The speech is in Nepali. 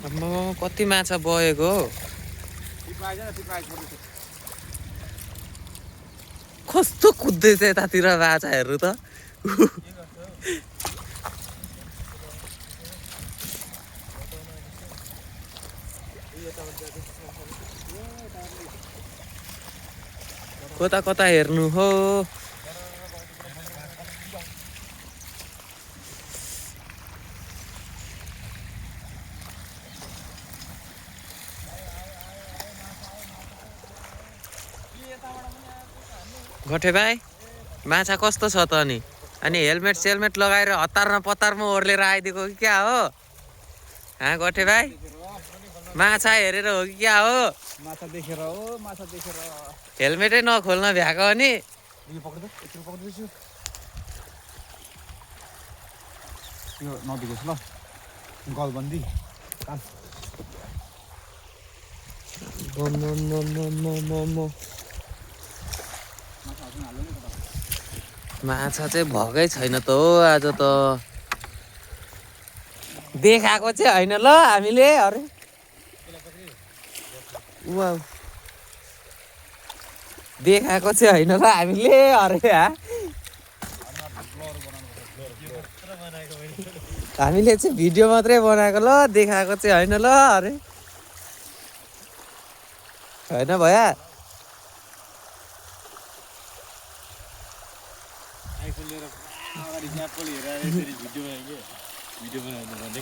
आम्मामा कति माछा बगेको हो। कस्तो कुद्दैछ यतातिर माछा हेर्नु त। कता कता हेर्नु हो। गठे भाइ माछा कस्तो छ त अनि हेलमेट सेलमेट लगाएर हतारमा पतारमा ओर्लेर आइदिएको कि क्या हो। गठे भाइ माछा हेरेर हो कि क्या हो। माछा देखेर हो, माछा देखेर। हेलमेटै नखोल्न भ्याएको अनि यो नदिनुहोस् ल गलबन्दी। माछा चाहिँ भएकै छैन त हो आज त। देखाएको चाहिँ होइन ल हामीले। अरे वाउ देखाएको चाहिँ होइन ल हामीले। अरे हामीले चाहिँ भिडियो मात्रै बनाएको ल, देखाएको चाहिँ होइन ल। अरे होइन भैया आइफोन लिएर अगाडि स्न्याप पनि हेरेर फेरि भिडियो बनायो के भिडियो बनाउनु भन्दै